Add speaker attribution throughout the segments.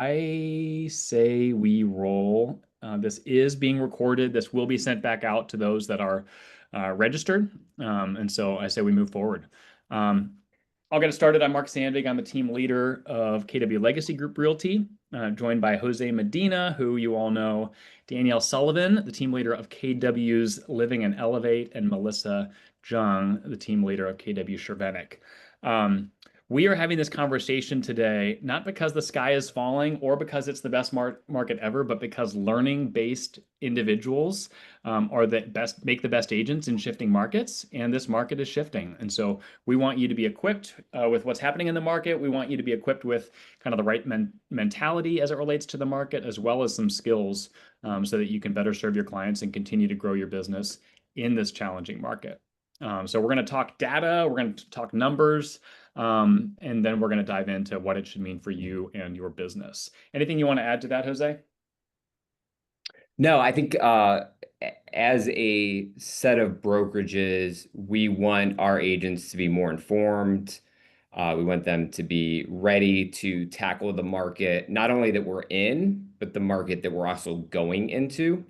Speaker 1: I say we roll. This is being recorded. This will be sent back out to those that are registered. And so I say we move forward. Um, I'll get it started. I'm Mark Sandvig. I'm the team leader of KW Legacy Group Realty, joined by Jose Medina, who you all know, Danielle Sullivan, the team leader of KW's Living and Elevate, and Melissa Jung, the team leader of KW Chervenic. We are having this conversation today, not because the sky is falling or because it's the best market ever, but because learning-based individuals are the best, make the best agents in shifting markets, and this market is shifting. And so we want you to be equipped with what's happening in the market. We want you to be equipped with kind of the right mentality as it relates to the market, as well as some skills so that you can better serve your clients and continue to grow your business in this challenging market. So we're going to talk data, we're going to talk numbers, and then we're going to dive into what it should mean for you and your business. Anything you want to add to that, Jose?
Speaker 2: No, I think as a set of brokerages, we want our agents to be more informed. We want them to be ready to tackle the market, not only that we're in, but the market that we're also going into.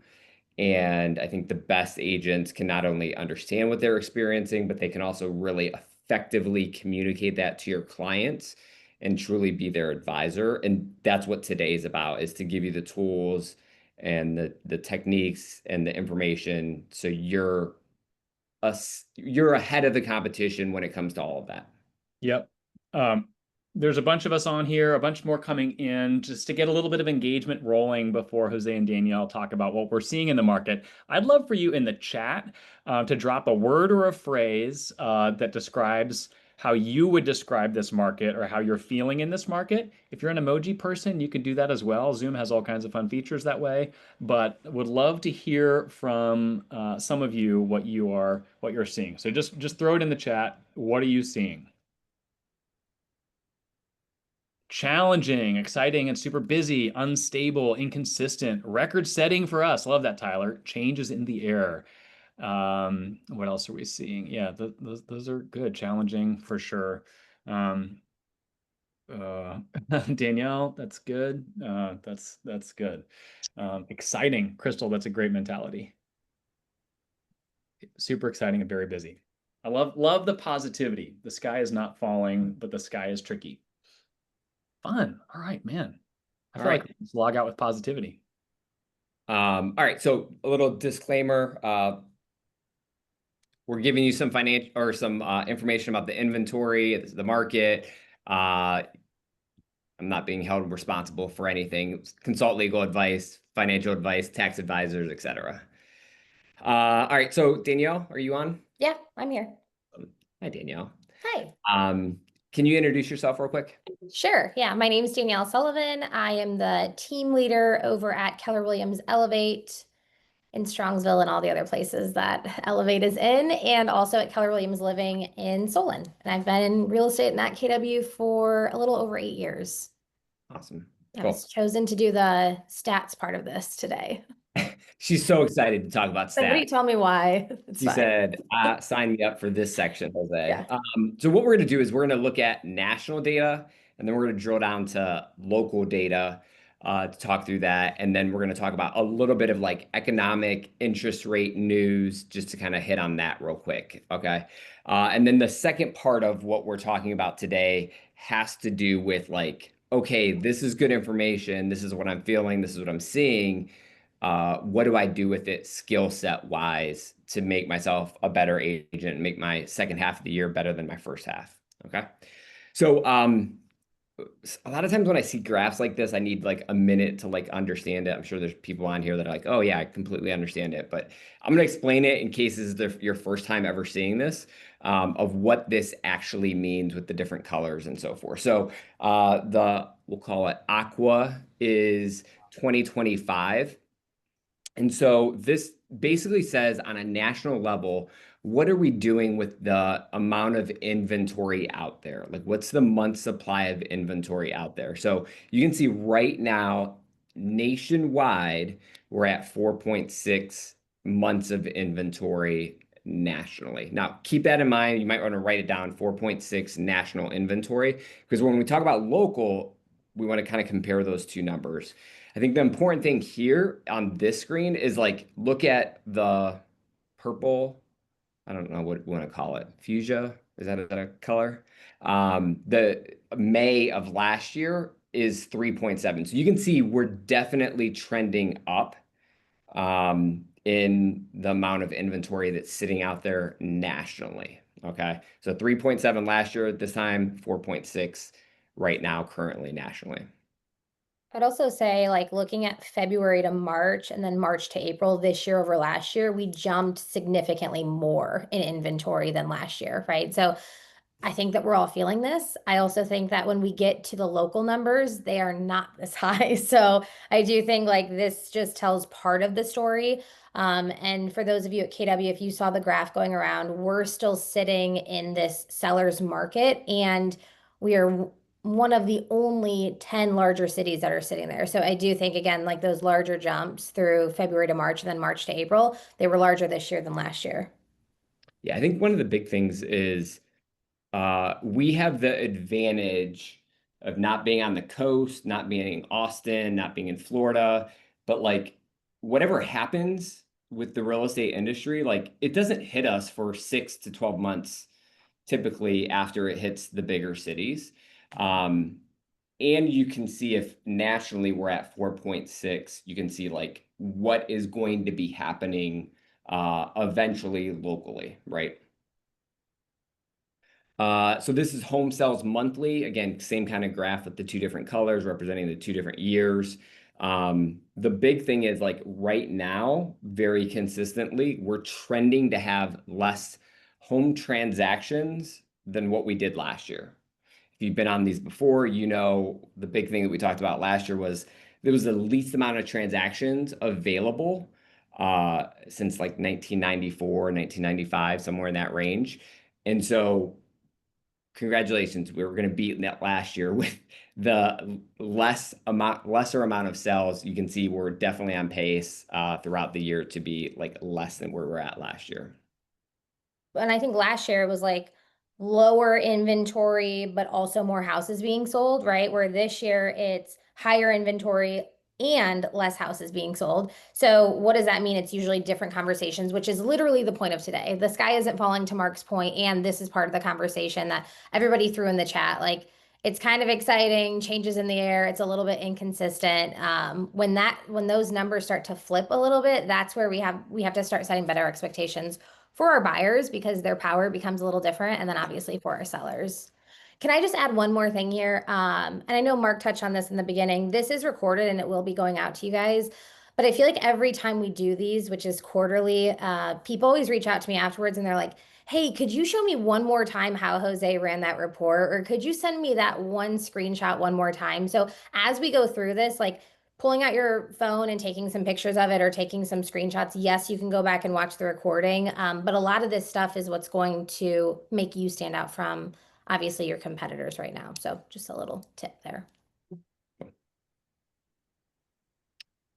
Speaker 2: And I think the best agents can not only understand what they're experiencing, but they can also really effectively communicate that to your clients and truly be their advisor. And that's what today is about, is to give you the tools and the techniques and the information so you're ahead of the competition when it comes to all of that.
Speaker 1: Yep. Um, there's a bunch of us on here, a bunch more coming in just to get a little bit of engagement rolling before Jose and Danielle talk about what we're seeing in the market. I'd love for you in the chat to drop a word or a phrase that describes how you would describe this market or how you're feeling in this market. If you're an emoji person, you can do that as well. Zoom has all kinds of fun features that way, but would love to hear from some of you what you're seeing. So just throw it in the chat. What are you seeing? Challenging, exciting, and super busy, unstable, inconsistent, record setting for us. Love that, Tyler. Changes in the air. What else are we seeing? Yeah, those are good. Challenging for sure. Um, uh, Danielle, that's good. That's good. Exciting, Crystal. That's a great mentality. Super exciting and very busy. I love the positivity. The sky is not falling, but the sky is tricky. Fun. All right, man. I
Speaker 2: All
Speaker 1: feel like
Speaker 2: right.
Speaker 1: we just log out with positivity.
Speaker 2: All right. So a little disclaimer. We're giving you some financial or some information about the inventory, the market. I'm not being held responsible for anything. Consult legal advice, financial advice, tax advisors, etc. All right. So Danielle, are you on?
Speaker 3: Yeah, I'm here.
Speaker 2: Hi, Danielle.
Speaker 3: Hi.
Speaker 2: Can you introduce yourself real quick?
Speaker 3: Sure. Yeah, my name is Danielle Sullivan. I am the team leader over at Keller Williams Elevate in Strongsville and all the other places that Elevate is in, and also at Keller Williams Living in Solon. And I've been in real estate in that KW for a little over 8 years.
Speaker 2: Awesome.
Speaker 3: I
Speaker 2: Cool.
Speaker 3: was chosen to do the stats part of this today.
Speaker 2: She's so excited to talk about
Speaker 3: Somebody
Speaker 2: stats.
Speaker 3: tell me why. It's
Speaker 2: She
Speaker 3: fine.
Speaker 2: said, sign me up for this section, Jose.
Speaker 3: Yeah.
Speaker 2: So what we're going to do is we're going to look at national data, and then we're going to drill down to local data to talk through that. And then we're going to talk about a little bit of like economic interest rate news, just to kind of hit on that real quick. Okay. And then the second part of what we're talking about today has to do with like, okay, this is good information. This is what I'm feeling. This is what I'm seeing. What do I do with it skill set wise to make myself a better agent and make my second half of the year better than my first half? Okay. So a lot of times when I see graphs like this, I need like a minute to like understand it. I'm sure there's people on here that are like, oh yeah, I completely understand it. But I'm going to explain it in case this is your first time ever seeing this, of what this actually means with the different colors and so forth. So we'll call it aqua is 2025. And so this basically says on a national level, what are we doing with the amount of inventory out there? Like, what's the month supply of inventory out there? So you can see right now, nationwide, we're at 4.6 months of inventory nationally. Now, keep that in mind. You might want to write it down, 4.6 national inventory, because when we talk about local, we want to kind of compare those two numbers. I think the important thing here on this screen is like look at the purple. I don't know what we want to call it. Fuchsia, is that a color? The May of last year is 3.7. So you can see we're definitely trending up in the amount of inventory that's sitting out there nationally. Okay. So 3.7 last year at this time, 4.6 right now, currently nationally.
Speaker 3: I'd also say, like, looking at February to March and then March to April this year over last year, we jumped significantly more in inventory than last year, right? So I think that we're all feeling this. I also think that when we get to the local numbers, they are not this high. So I do think like this just tells part of the story. And for those of you at KW, if you saw the graph going around, we're still sitting in this seller's market, and we are one of the only 10 larger cities that are sitting there. So I do think, again, like those larger jumps through February to March and then March to April, they were larger this year than last year.
Speaker 2: Yeah, I think one of the big things is we have the advantage of not being on the coast, not being in Austin, not being in Florida, but like whatever happens with the real estate industry, like it doesn't hit us for 6 to 12 months typically after it hits the bigger cities. And you can see if nationally we're at 4.6, you can see like what is going to be happening eventually locally, right? So this is home sales monthly. Again, same kind of graph with the two different colors representing the two different years. The big thing is like right now, very consistently, we're trending to have less home transactions than what we did last year. If you've been on these before, you know the big thing that we talked about last year was there was the least amount of transactions available since like 1994, 1995, somewhere in that range. And so congratulations, we were going to beat that last year with the lesser amount of sales. You can see we're definitely on pace throughout the year to be like less than where we're at last year.
Speaker 3: And I think last year it was like lower inventory, but also more houses being sold, right? Where this year it's higher inventory and less houses being sold. So what does that mean? It's usually different conversations, which is literally the point of today. The sky isn't falling, to Mark's point, and this is part of the conversation that everybody threw in the chat. Like, it's kind of exciting, changes in the air. It's a little bit inconsistent. When those numbers start to flip a little bit, that's where we have to start setting better expectations for our buyers, because their power becomes a little different, and then obviously for our sellers. Can I just add one more thing here? And I know Mark touched on this in the beginning. This is recorded and it will be going out to you guys. But I feel like every time we do these, which is quarterly, people always reach out to me afterwards and they're like, hey, could you show me one more time how Jose ran that report? Or could you send me that one screenshot one more time? So as we go through this, like, pulling out your phone and taking some pictures of it or taking some screenshots, yes, you can go back and watch the recording. But a lot of this stuff is what's going to make you stand out from obviously your competitors right now. So just a little tip there.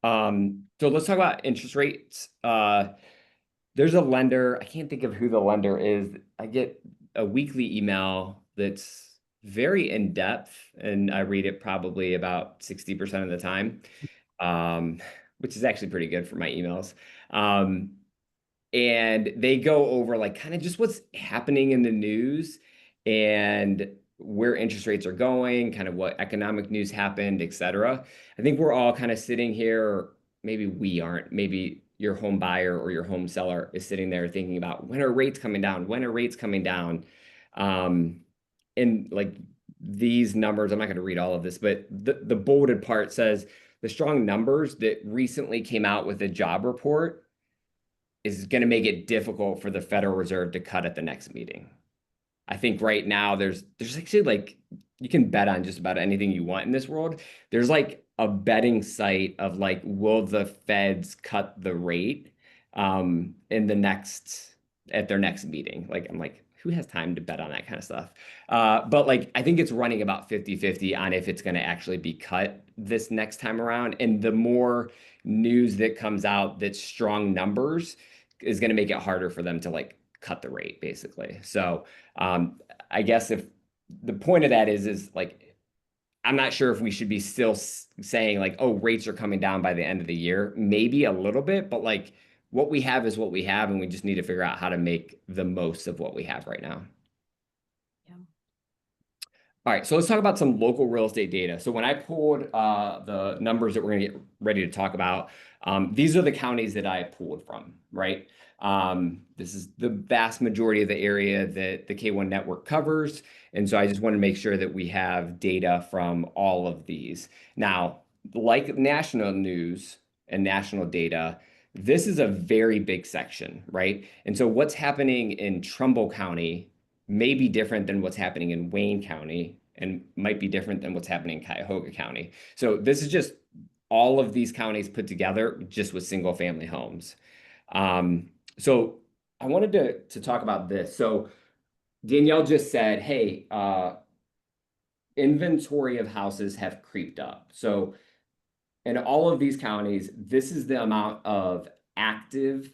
Speaker 2: So let's talk about interest rates. There's a lender, I can't think of who the lender is. I get a weekly email that's very in-depth, and I read it probably about 60% of the time, which is actually pretty good for my emails. And they go over like kind of just what's happening in the news and where interest rates are going, kind of what economic news happened, et cetera. I think we're all kind of sitting here, maybe we aren't, maybe your home buyer or your home seller is sitting there thinking about when are rates coming down? When are rates coming down? And like these numbers, I'm not going to read all of this, but the bolded part says the strong numbers that recently came out with a job report is going to make it difficult for the Federal Reserve to cut at the next meeting. I think right now there's actually like you can bet on just about anything you want in this world. There's like a betting site of like, will the Feds cut the rate in at their next meeting? Like, I'm like, who has time to bet on that kind of stuff? But like, I think it's running about 50-50 on if it's going to actually be cut this next time around. And the more news that comes out that's strong numbers is going to make it harder for them to like cut the rate, basically. So I guess if the point of that is like I'm not sure if we should be still saying like, oh, rates are coming down by the end of the year. Maybe a little bit, but like what we have is what we have, and we just need to figure out how to make the most of what we have right now.
Speaker 3: Yeah.
Speaker 2: All right, so let's talk about some local real estate data. So when I pulled the numbers that we're gonna get ready to talk about, these are the counties that I pulled from, right? This is the vast majority of the area that the K1 network covers. And so I just want to make sure that we have data from all of these. Now, like national news and national data, this is a very big section, right? And so what's happening in Trumbull County may be different than what's happening in Wayne County and might be different than what's happening in Cuyahoga County. So this is just all of these counties put together just with single family homes. So I wanted to talk about this. So Danielle just said, hey, inventory of houses have creeped up. So in all of these counties, this is the amount of active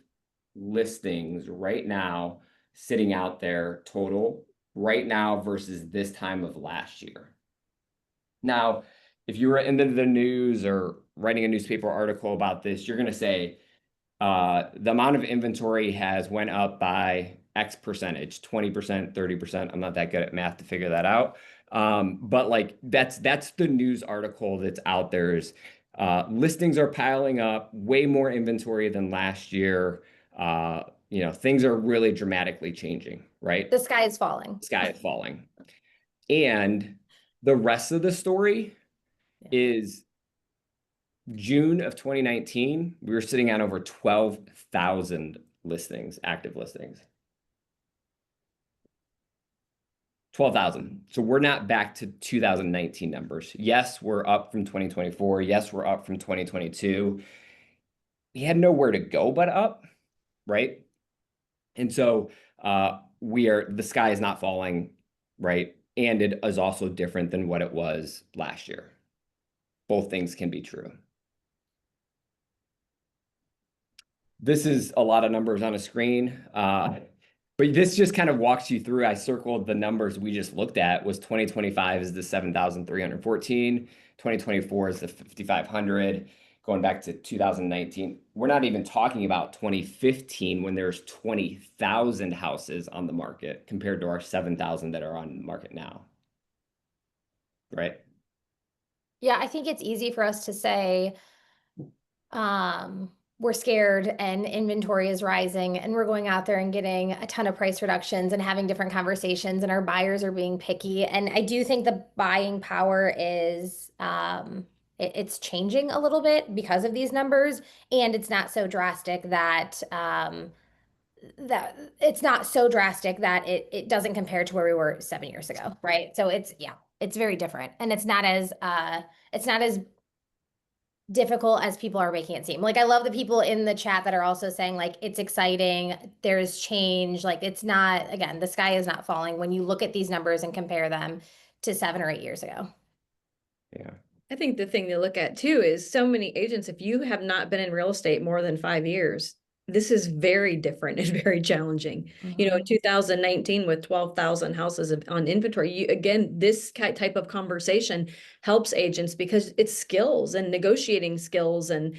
Speaker 2: listings right now sitting out there total right now versus this time of last year. Now, if you were into the news or writing a newspaper article about this, you're going to say the amount of inventory has went up by X percentage, 20%, 30%. I'm not that good at math to figure that out. But like that's the news article that's out there is listings are piling up, way more inventory than last year. Things are really dramatically changing, right?
Speaker 3: The sky is falling.
Speaker 2: The sky is falling. And the rest of the story is June of 2019, we were sitting at over 12,000 listings, active listings. 12,000. So we're not back to 2019 numbers. Yes, we're up from 2024. Yes, we're up from 2022. We had nowhere to go but up, right? And so the sky is not falling, right? And it is also different than what it was last year. Both things can be true. This is a lot of numbers on a screen, but this just kind of walks you through. I circled the numbers we just looked at. Was 2025 is the 7,314, 2024 is the 5,500, going back to 2019. We're not even talking about 2015 when there's 20,000 houses on the market compared to our 7,000 that are on the market now, right?
Speaker 3: Yeah, I think it's easy for us to say, we're scared and inventory is rising and we're going out there and getting a ton of price reductions and having different conversations and our buyers are being picky. And I do think the buying power is, it's changing a little bit because of these numbers, and it's not so drastic that, it's not so drastic that it doesn't compare to where we were 7 years ago, right? So it's very different, and it's not as difficult as people are making it seem. Like, I love the people in the chat that are also saying like it's exciting, there's change. Like, it's not, again, the sky is not falling when you look at these numbers and compare them to 7 or 8 years ago.
Speaker 2: Yeah.
Speaker 4: I think the thing to look at too is so many agents, if you have not been in real estate more than 5 years, this is very different and very challenging.
Speaker 3: Mm-hmm.
Speaker 4: In 2019 with 12,000 houses on inventory, this type of conversation helps agents because it's skills and negotiating skills and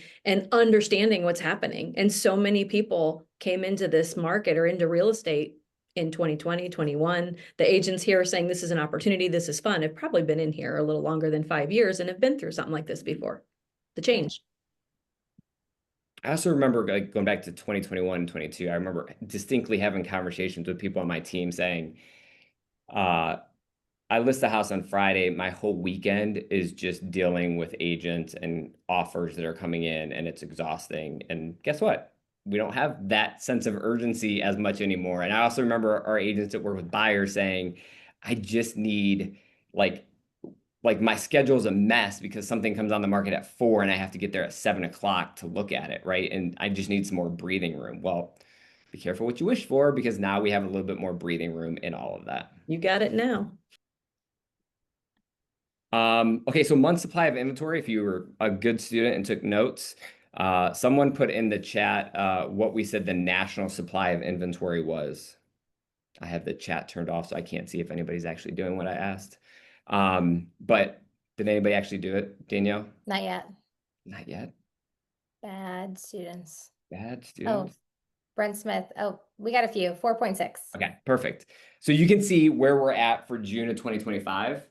Speaker 4: understanding what's happening. And so many people came into this market or into real estate in 2020, 21. The agents here are saying this is an opportunity, this is fun, have probably been in here a little longer than 5 years and have been through something like this before. The change.
Speaker 2: I also remember going back to 2021, 22. I remember distinctly having conversations with people on my team saying, I list the house on Friday. My whole weekend is just dealing with agents and offers that are coming in, and it's exhausting. And guess what? We don't have that sense of urgency as much anymore. And I also remember our agents that work with buyers saying, I just need like my schedule's a mess because something comes on the market at 4 and I have to get there at 7 o'clock to look at it, right? And I just need some more breathing room. Well, be careful what you wish for, because now we have a little bit more breathing room in all of that.
Speaker 4: You got it now.
Speaker 2: Okay, so month supply of inventory, if you were a good student and took notes, someone put in the chat what we said the national supply of inventory was. I have the chat turned off, so I can't see if anybody's actually doing what I asked. But Did anybody actually do it, Danielle?
Speaker 3: Not yet.
Speaker 2: Not yet.
Speaker 3: Bad students.
Speaker 2: Bad
Speaker 3: Oh,
Speaker 2: students.
Speaker 3: Brent Smith. Oh, we got a few. 4.6.
Speaker 2: Okay, perfect. So you can see where we're at for June of 2025.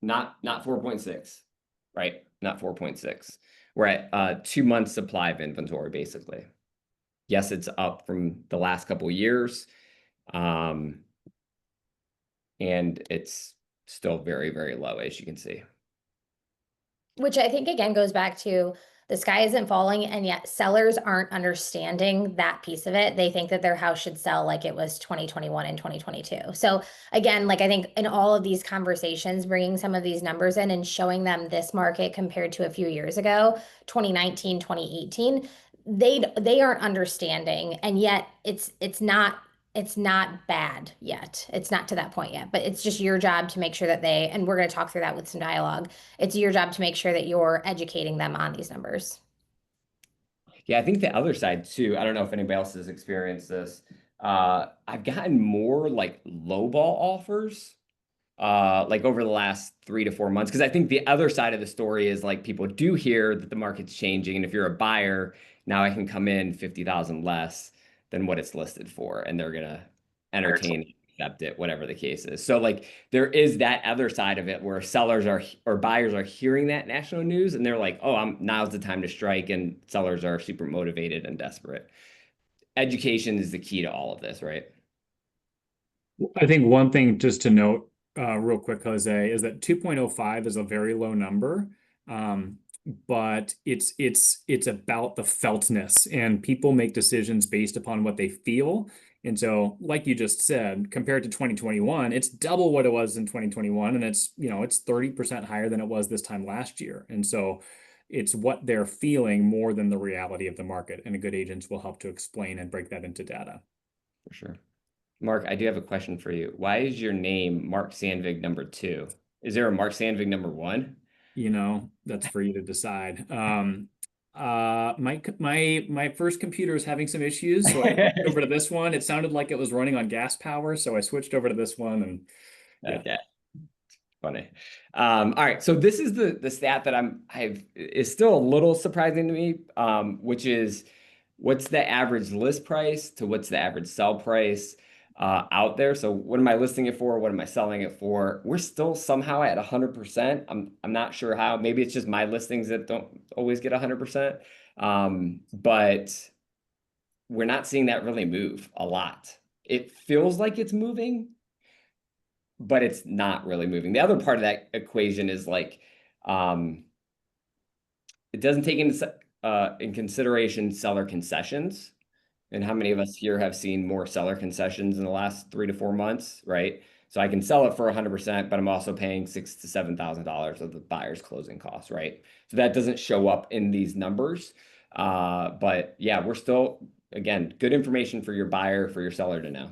Speaker 2: Not 4.6, right? Not 4.6. We're at 2 months supply of inventory, basically. Yes, it's up from the last couple of years. And it's still very, very low, as you can see.
Speaker 3: Which I think again goes back to the sky isn't falling, and yet sellers aren't understanding that piece of it. They think that their house should sell like it was 2021 and 2022. So again, like I think in all of these conversations, bringing some of these numbers in and showing them this market compared to a few years ago, 2019, 2018, they aren't understanding, and yet it's not bad yet. It's not to that point yet, but it's just your job to make sure that and we're going to talk through that with some dialogue. It's your job to make sure that you're educating them on these numbers.
Speaker 2: Yeah, I think the other side too, I don't know if anybody else has experienced this. I've gotten more like lowball offers like over the last 3 to 4 months. Because I think the other side of the story is like people do hear that the market's changing. And if you're a buyer, now I can come in 50,000 less than what it's listed for. And they're going to entertain, accept it, whatever the case is. So like there is that other side of it where sellers are or buyers are hearing that national news and they're like, oh, now's the time to strike. And sellers are super motivated and desperate. Education is the key to all of this, right?
Speaker 1: I think one thing just to note real quick, Jose, is that 2.05 is a very low number. But it's about the feltness, and people make decisions based upon what they feel. And so, like you just said, compared to 2021, it's double what it was in 2021, and it's 30% higher than it was this time last year. And so it's what they're feeling more than the reality of the market. And a good agents will help to explain and break that into data.
Speaker 2: For sure. Mark, I do have a question for you. Why is your name Mark Sandvig #2? Is there a Mark Sandvig #1?
Speaker 1: That's for you to decide. My first computer is having some issues, so I switched over to this one. It sounded like it was running on gas power, so I switched over to this one, and yeah.
Speaker 2: Okay. Funny. All right. So this is the stat that is still a little surprising to me, which is what's the average list price to what's the average sell price out there. So what am I listing it for? What am I selling it for? We're still somehow at 100%. I'm not sure how. Maybe it's just my listings that don't always get 100%. But we're not seeing that really move a lot. It feels like it's moving, but it's not really moving. The other part of that equation is like, it doesn't take in consideration seller concessions. And how many of us here have seen more seller concessions in the last 3 to 4 months, right? So I can sell it for 100%, but I'm also paying $6,000 to $7,000 of the buyer's closing costs, right? So that doesn't show up in these numbers. But yeah, we're still, again, good information for your buyer, for your seller to know.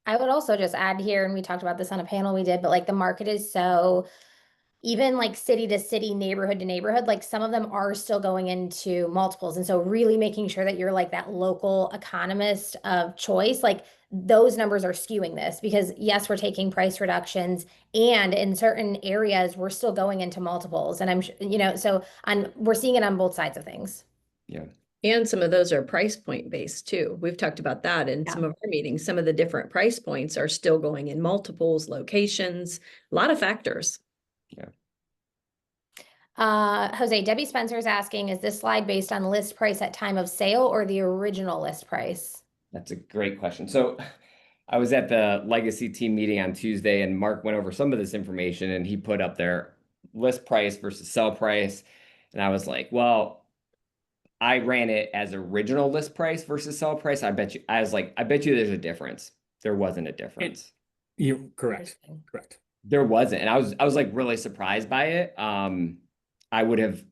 Speaker 3: I would also just add here, and we talked about this on a panel we did, but like the market is so even like city to city, neighborhood to neighborhood, like some of them are still going into multiples. And so really making sure that you're like that local economist of choice, like those numbers are skewing this because yes, we're taking price reductions, and in certain areas, we're still going into multiples. And we're seeing it on both sides of things.
Speaker 2: Yeah.
Speaker 4: And some of those are price point based too. We've talked about that in some of our meetings. Some of the different price points are still going in multiples, locations, a lot of factors.
Speaker 2: Yeah.
Speaker 3: Jose, Debbie Spencer is asking, is this slide based on list price at time of sale or the original list price?
Speaker 2: That's a great question. So I was at the legacy team meeting on Tuesday, and Mark went over some of this information, and he put up their list price versus sell price. And I was like, well, I ran it as original list price versus sell price. I bet you there's a difference. There wasn't a difference.
Speaker 1: You're correct.
Speaker 2: There wasn't. And I was like really surprised by it. I would have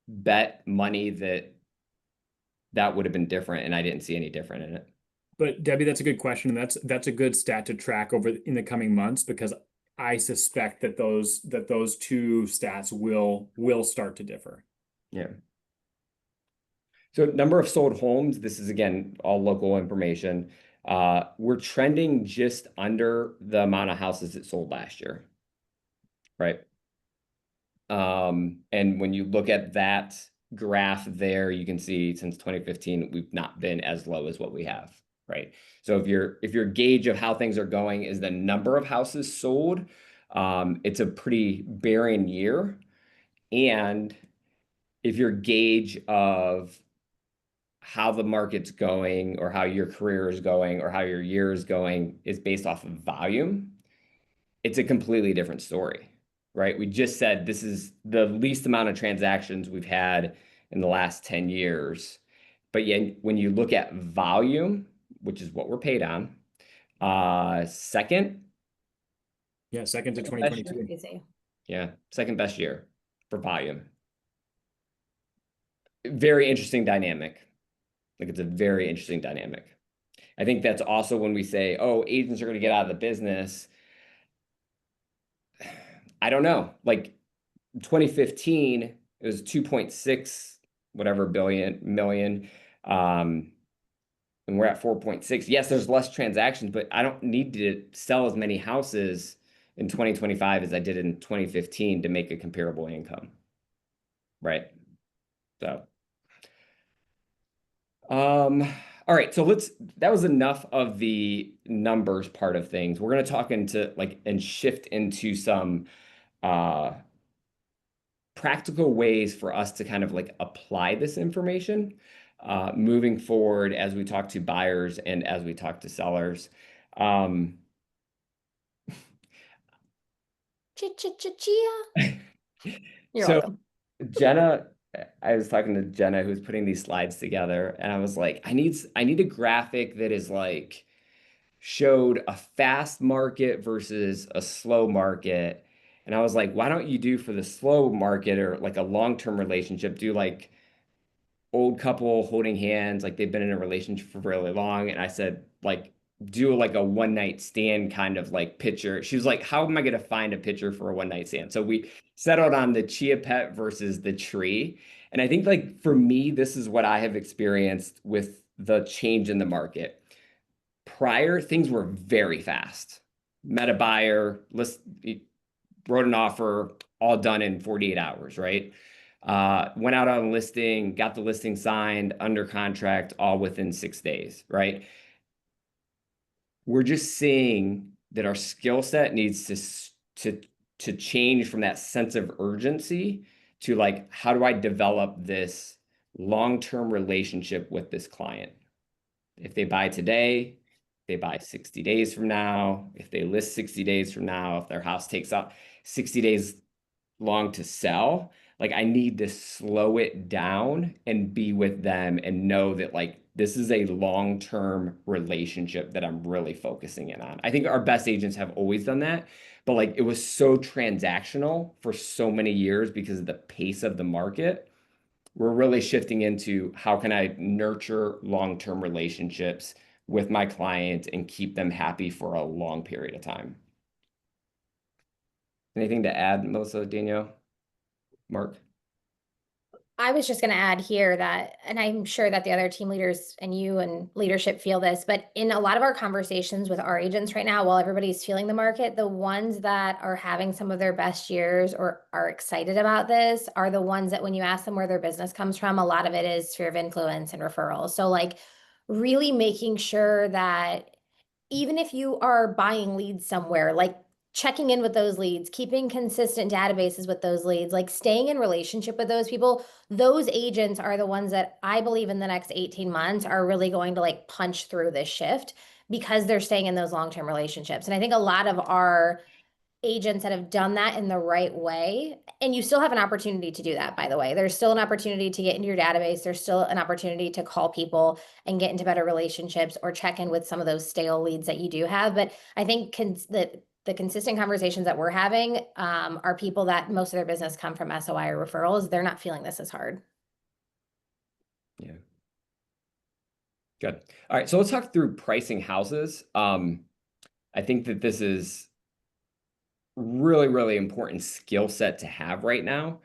Speaker 2: bet money that would have been different, and I didn't see any different in it.
Speaker 1: But Debbie, that's a good question. And that's a good stat to track over in the coming months, because I suspect that those two stats will start to differ.
Speaker 2: Yeah. So number of sold homes, this is again all local information. We're trending just under the amount of houses that sold last year, right? And when you look at that graph there, you can see since 2015, we've not been as low as what we have, right? So if your gauge of how things are going is the number of houses sold, it's a pretty barren year. And if your gauge of how the market's going or how your career is going or how your year is going is based off of volume, it's a completely different story, right? We just said this is the least amount of transactions we've had in the last 10 years. But yet, when you look at volume, which is what we're paid on, second.
Speaker 1: Yeah, second to
Speaker 2: Second best
Speaker 1: 2022.
Speaker 2: year. Yeah, second best year for volume. Very interesting dynamic. Like it's a very interesting dynamic. I think that's also when we say, oh, agents are going to get out of the business. I don't know. Like 2015, it was 2.6 whatever million. And we're at 4.6. Yes, there's less transactions, but I don't need to sell as many houses in 2025 as I did in 2015 to make a comparable income. Right. So all right, so that was enough of the numbers part of things. We're going to talk into and shift into some practical ways for us to kind of apply this information moving forward as we talk to buyers and as we talk to sellers.
Speaker 3: Chia. You're
Speaker 2: So
Speaker 3: welcome.
Speaker 2: Jenna, I was talking to Jenna who's putting these slides together, and I was like, I need a graphic that is showed a fast market versus a slow market. And I was like, why don't you do for the slow market or a long-term relationship, do old couple holding hands, like they've been in a relationship for really long. And I said, do a one night stand kind of picture. She was like, how am I going to find a picture for a one night stand? So we settled on the chia pet versus the tree. And I think for me, this is what I have experienced with the change in the market. Prior, things were very fast. Met a buyer, wrote an offer, all done in 48 hours, right? Went out on a listing, got the listing signed, under contract, all within 6 days, right? We're just seeing that our skill set needs to change from that sense of urgency to how do I develop this long-term relationship with this client? If they buy today, they buy 60 days from now, if they list 60 days from now, if their house takes up 60 days long to sell, I need to slow it down and be with them and know that this is a long-term relationship that I'm really focusing in on. I think our best agents have always done that, but it was so transactional for so many years because of the pace of the market. We're really shifting into how can I nurture long-term relationships with my clients and keep them happy for a long period of time. Anything to add, Melissa, Danielle, Mark?
Speaker 3: I was just going to add here that, and I'm sure that the other team leaders and you and leadership feel this, but in a lot of our conversations with our agents right now, while everybody's feeling the market, the ones that are having some of their best years or are excited about this are the ones that when you ask them where their business comes from, a lot of it is sphere of influence and referrals. So really making sure that even if you are buying leads somewhere, checking in with those leads, keeping consistent databases with those leads, staying in relationship with those people, those agents are the ones that I believe in the next 18 months are really going to punch through this shift because they're staying in those long-term relationships. And I think a lot of our agents that have done that in the right way, and you still have an opportunity to do that, by the way. There's still an opportunity to get into your database. There's still an opportunity to call people and get into better relationships or check in with some of those stale leads that you do have. But I think that the consistent conversations that we're having are people that most of their business come from SOI or referrals. They're not feeling this as hard.
Speaker 2: Yeah. Good. All right. So let's talk through pricing houses. I think that this is really, really important skill set to have right now.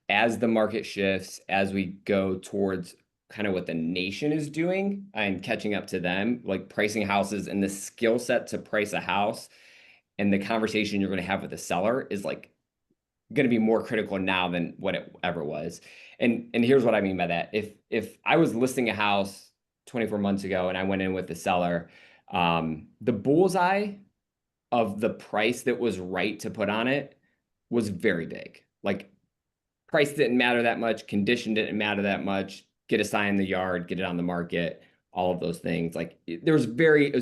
Speaker 2: As the market shifts, as we go towards kind of what the nation is doing and catching up to them, pricing houses and the skill set to price a house and the conversation you're going to have with the seller is going to be more critical now than what it ever was. And here's what I mean by that. If I was listing a house 24 months ago and I went in with the seller, the bullseye of the price that was right to put on it was very big. Like, price didn't matter that much, condition didn't matter that much, get a sign in the yard, get it on the market, all of those things. Like, it was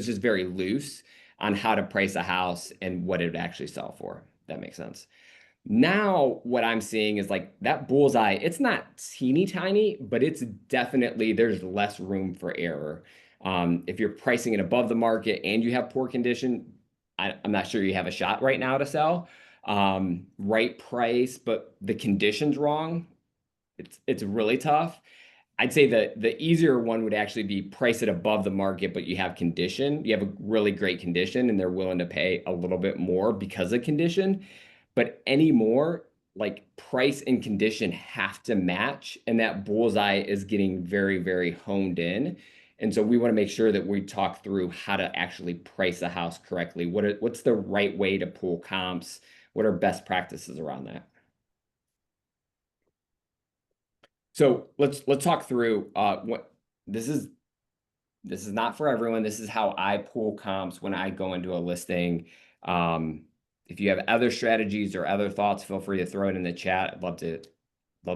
Speaker 2: just very loose on how to price a house and what it would actually sell for. If that makes sense. Now, what I'm seeing is like that bullseye, it's not teeny tiny, but it's definitely, there's less room for error. If you're pricing it above the market and you have poor condition, I'm not sure you have a shot right now to sell. Right price, but the condition's wrong, it's really tough. I'd say the easier one would actually be price it above the market, but you have condition. You have a really great condition and they're willing to pay a little bit more because of condition. But anymore, like, price and condition have to match, and that bullseye is getting very, very honed in. And so we want to make sure that we talk through how to actually price a house correctly. What's the right way to pull comps? What are best practices around that? So let's talk through what this is. This is not for everyone. This is how I pull comps when I go into a listing. If you have other strategies or other thoughts, feel free to throw it in the chat. I'd love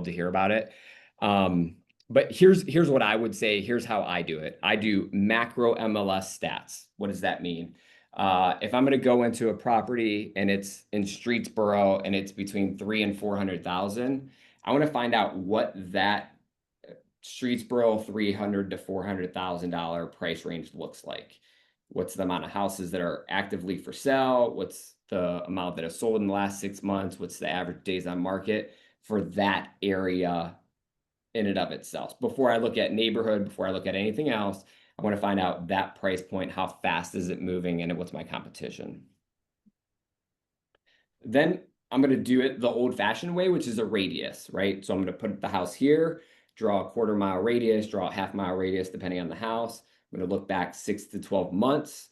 Speaker 2: to hear about it. But here's what I would say. Here's how I do it. I do macro MLS stats. What does that mean? If I'm going to go into a property and it's in Streetsboro and it's between 300,000 and 400,000, I want to find out what that Streetsboro $300,000 to $400,000 price range looks like. What's the amount of houses that are actively for sale? What's the amount that have sold in the last 6 months? What's the average days on market for that area in and of itself? Before I look at neighborhood, before I look at anything else, I want to find out that price point, how fast is it moving, and what's my competition. Then I'm going to do it the old-fashioned way, which is a radius, right? So I'm going to put the house here, draw a 1/4 mile radius, draw a 1/2 mile radius, depending on the house. I'm going to look back 6 to 12 months,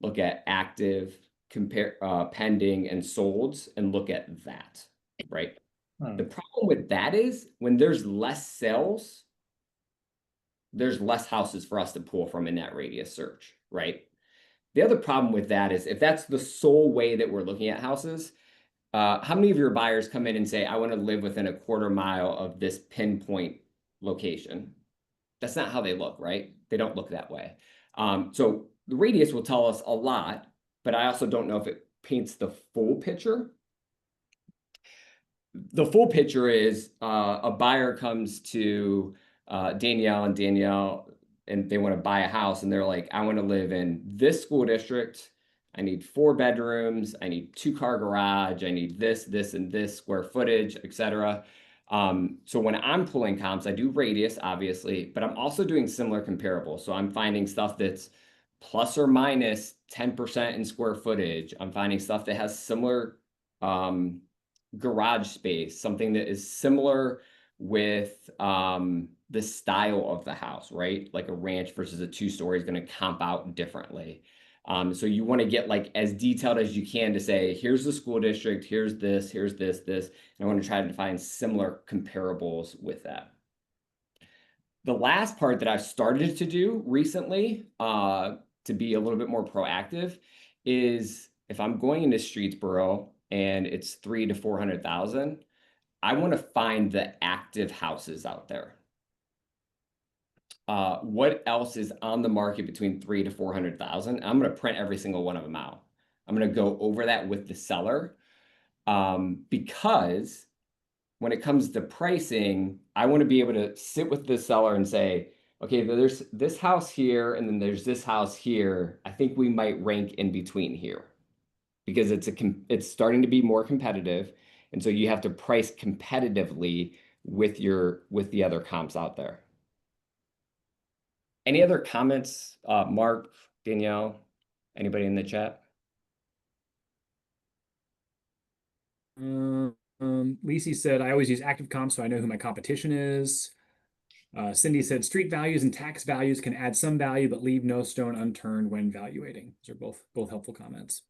Speaker 2: look at active, compare pending, and solds, and look at that, right? The problem with that is when there's less sales, there's less houses for us to pull from in that radius search, right? The other problem with that is if that's the sole way that we're looking at houses, how many of your buyers come in and say, I want to live within a 1/4 mile of this pinpoint location? That's not how they look, right? They don't look that way. So the radius will tell us a lot, but I also don't know if it paints the full picture. The full picture is a buyer comes to Danielle and they want to buy a house and they're like, I want to live in this school district. I need 4 bedrooms. I need 2-car garage. I need this, and this square footage, etc. So when I'm pulling comps, I do radius, obviously, but I'm also doing similar comparables. So I'm finding stuff that's plus or minus 10% in square footage. I'm finding stuff that has similar garage space, something that is similar with the style of the house, right? Like a ranch versus a 2-story is going to comp out differently. So you want to get like as detailed as you can to say, here's the school district, here's this, and I want to try to find similar comparables with that. The last part that I've started to do recently to be a little bit more proactive is if I'm going into Streetsboro and it's 300,000 to 400,000, I want to find the active houses out there. What else is on the market between 300,000 to 400,000? I'm going to print every single one of them out. I'm going to go over that with the seller because when it comes to pricing, I want to be able to sit with the seller and say, okay, there's this house here, and then there's this house here. I think we might rank in between here because it's starting to be more competitive, and so you have to price competitively with the other comps out there. Any other comments, Mark, Danielle, anybody in the chat?
Speaker 1: Lisi said, I always use active comps so I know who my competition is. Cindy said, street values and tax values can add some value, but leave no stone unturned when valuating. Those are both helpful comments.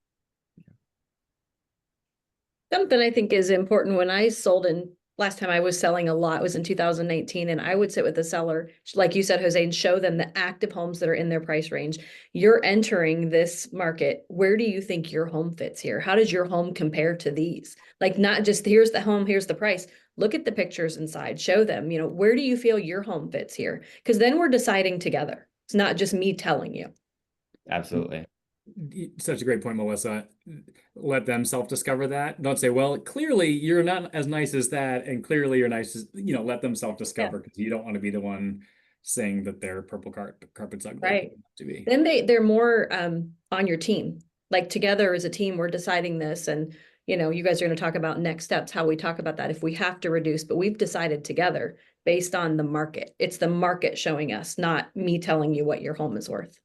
Speaker 4: Something I think is important when I sold in last time I was selling a lot was in 2019, and I would sit with the seller, like you said, Jose, and show them the active homes that are in their price range. You're entering this market. Where do you think your home fits here? How does your home compare to these? Like, not just here's the home, here's the price. Look at the pictures inside, show them, where do you feel your home fits here? Because then we're deciding together. It's not just me telling you.
Speaker 2: Absolutely.
Speaker 1: Such a great point, Melissa. Let them self-discover that. Don't say, well, clearly you're not as nice as that, and clearly you're nice as, let them self-discover, because you don't want to be the one saying that their purple carpet's ugly.
Speaker 4: Right.
Speaker 1: To be.
Speaker 4: Then they're more on your team. Like, together as a team, we're deciding this, and you guys are going to talk about next steps, how we talk about that if we have to reduce, but we've decided together based on the market. It's the market showing us, not me telling you what your home is worth.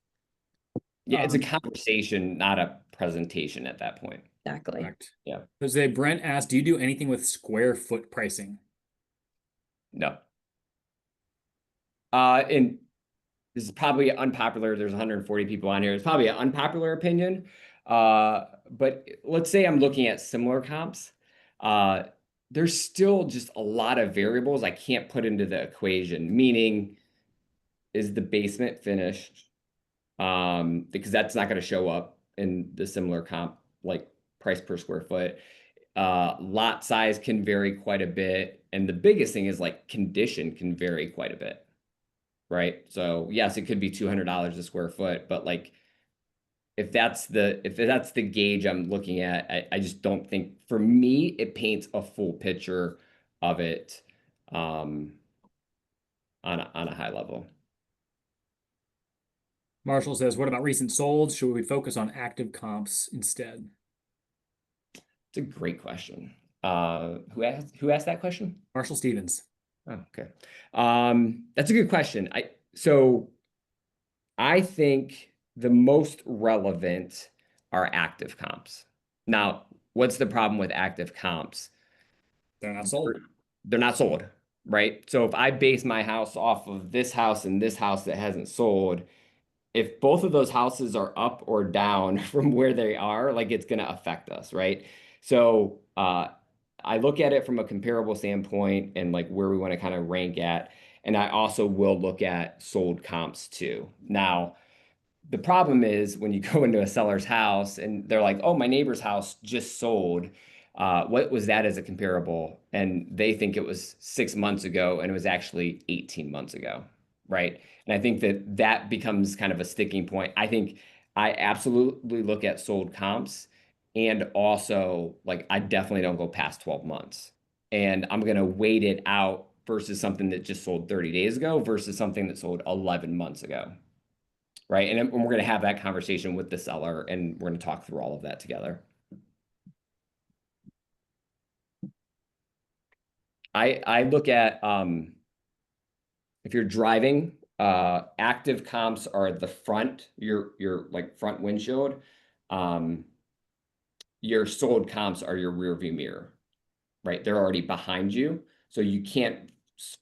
Speaker 2: Yeah, it's a conversation, not a presentation at that point.
Speaker 4: Exactly.
Speaker 1: Correct.
Speaker 2: Yeah.
Speaker 1: Jose, Brent asked, do you do anything with square foot pricing?
Speaker 2: No. And this is probably unpopular. There's 140 people on here. It's probably an unpopular opinion. But let's say I'm looking at similar comps. There's still just a lot of variables I can't put into the equation, meaning, is the basement finished? Because that's not going to show up in the similar comp, like price per square foot. Lot size can vary quite a bit. And the biggest thing is, like, condition can vary quite a bit, right? So yes, it could be $200 a square foot, but like, if that's the gauge I'm looking at, I just don't think, for me, it paints a full picture of it on a high level.
Speaker 1: Marshall says, what about recent solds? Should we focus on active comps instead?
Speaker 2: It's a great question. Who asked that question?
Speaker 1: Marshall Stevens.
Speaker 2: Oh, okay. That's a good question. So I think the most relevant are active comps. Now, what's the problem with active comps?
Speaker 1: They're not sold.
Speaker 2: They're not sold, right? So if I base my house off of this house and this house that hasn't sold, if both of those houses are up or down from where they are, like, it's going to affect us, right? So I look at it from a comparable standpoint and like where we want to kind of rank at. And I also will look at sold comps too. Now, the problem is when you go into a seller's house and they're like, oh, my neighbor's house just sold. What was that as a comparable? And they think it was 6 months ago, and it was actually 18 months ago, right? And I think that becomes kind of a sticking point. I think I absolutely look at sold comps, and also, like, I definitely don't go past 12 months. And I'm going to wait it out versus something that just sold 30 days ago versus something that sold 11 months ago. Right. And we're going to have that conversation with the seller, and we're going to talk through all of that together. I look at, if you're driving, active comps are the front, your like front windshield. Your sold comps are your rear view mirror, right? They're already behind you. So you can't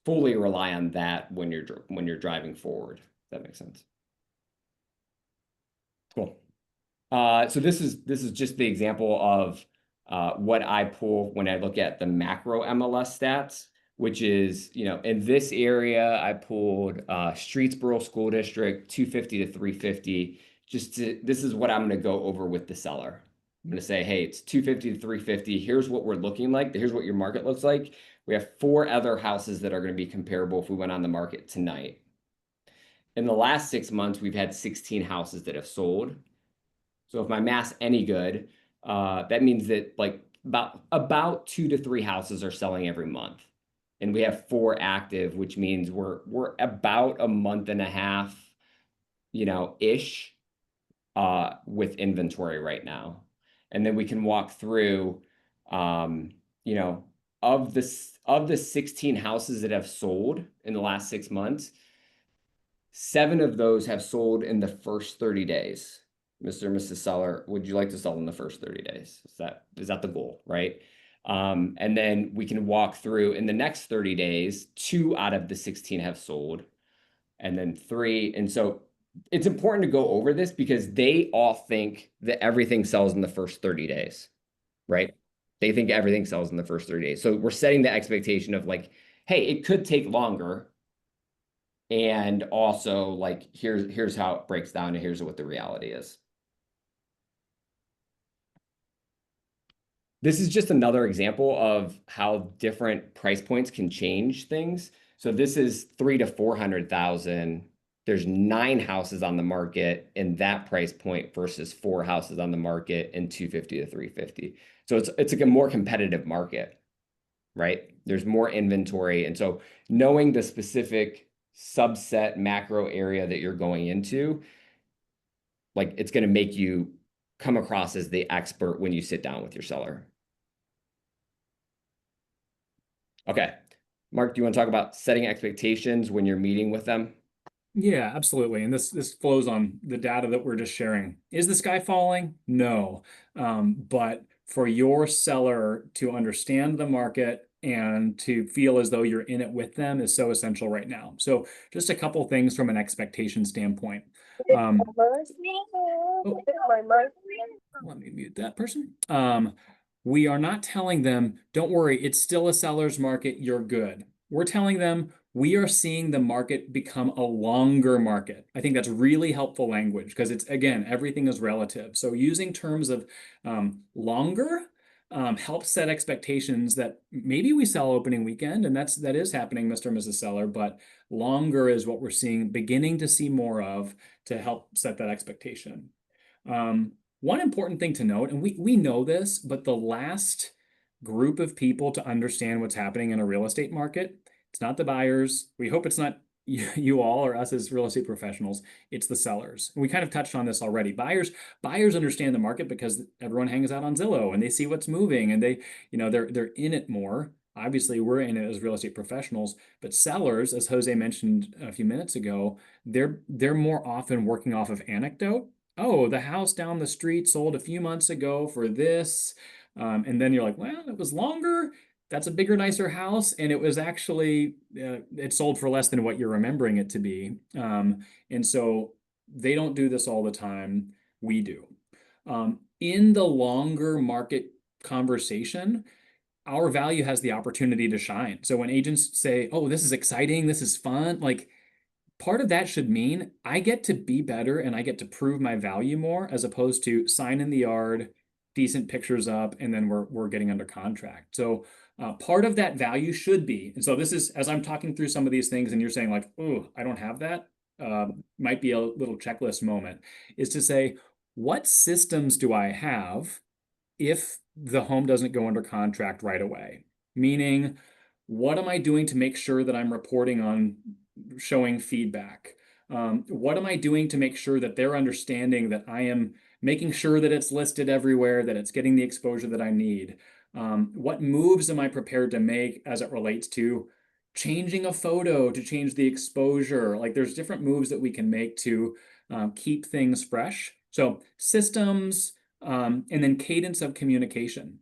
Speaker 2: fully rely on that when you're driving forward. If that makes sense. Cool. So this is just the example of what I pull when I look at the macro MLS stats, which is, in this area, I pulled Streetsboro School District 250 to 350. This is what I'm going to go over with the seller. I'm going to say, hey, it's 250 to 350. Here's what we're looking like. Here's what your market looks like. We have 4 other houses that are going to be comparable if we went on the market tonight. In the last 6 months, we've had 16 houses that have sold. So if my math's any good, that means that like about 2 to 3 houses are selling every month. And we have 4 active, which means we're about a month and a half, ish, with inventory right now. And then we can walk through, of the 16 houses that have sold in the last 6 months, 7 of those have sold in the first 30 days. Mr. and Mrs. Seller, would you like to sell in the first 30 days? Is that the goal, right? And then we can walk through in the next 30 days, 2 out of the 16 have sold, and then 3. And so it's important to go over this because they all think that everything sells in the first 30 days, right? They think everything sells in the first 30 days. So we're setting the expectation of like, hey, it could take longer. And also like, here's how it breaks down and here's what the reality is. This is just another example of how different price points can change things. So this is 300 to 400,000. There's 9 houses on the market in that price point versus 4 houses on the market in 250 to 350. So it's like a more competitive market, right? There's more inventory. And so knowing the specific subset macro area that you're going into, like it's going to make you come across as the expert when you sit down with your seller. Okay. Mark, do you want to talk about setting expectations when you're meeting with them?
Speaker 1: Yeah, absolutely. And this flows on the data that we're just sharing. Is the sky falling? No. But for your seller to understand the market and to feel as though you're in it with them is so essential right now. So just a couple things from an expectation standpoint. Oh, let me mute that person. We are not telling them, don't worry, it's still a seller's market, you're good. We're telling them we are seeing the market become a longer market. I think that's really helpful language because it's, again, everything is relative. So using terms of longer helps set expectations that maybe we sell opening weekend, and that is happening, Mr. and Mrs. Seller, but longer is what we're seeing, beginning to see more of to help set that expectation. One important thing to note, and we know this, but the last group of people to understand what's happening in a real estate market, it's not the buyers. We hope it's not you all or us as real estate professionals. It's the sellers. And we kind of touched on this already. Buyers understand the market because everyone hangs out on Zillow and they see what's moving and they're in it more. Obviously, we're in it as real estate professionals, but sellers, as Jose mentioned a few minutes ago, they're more often working off of anecdote. Oh, the house down the street sold a few months ago for this. And then you're like, well, it was longer. That's a bigger, nicer house. And it was actually, it sold for less than what you're remembering it to be. And so they don't do this all the time. We do. In the longer market conversation, our value has the opportunity to shine. So when agents say, oh, this is exciting, this is fun, like, part of that should mean I get to be better and I get to prove my value more as opposed to sign in the yard, decent pictures up, and then we're getting under contract. So part of that value should be, and so this is, as I'm talking through some of these things and you're saying like, oh, I don't have that, might be a little checklist moment, is to say, what systems do I have if the home doesn't go under contract right away? Meaning, what am I doing to make sure that I'm reporting on showing feedback? What am I doing to make sure that they're understanding that I am making sure that it's listed everywhere, that it's getting the exposure that I need? What moves am I prepared to make as it relates to changing a photo to change the exposure? Like there's different moves that we can make to keep things fresh. So systems, and then cadence of communication.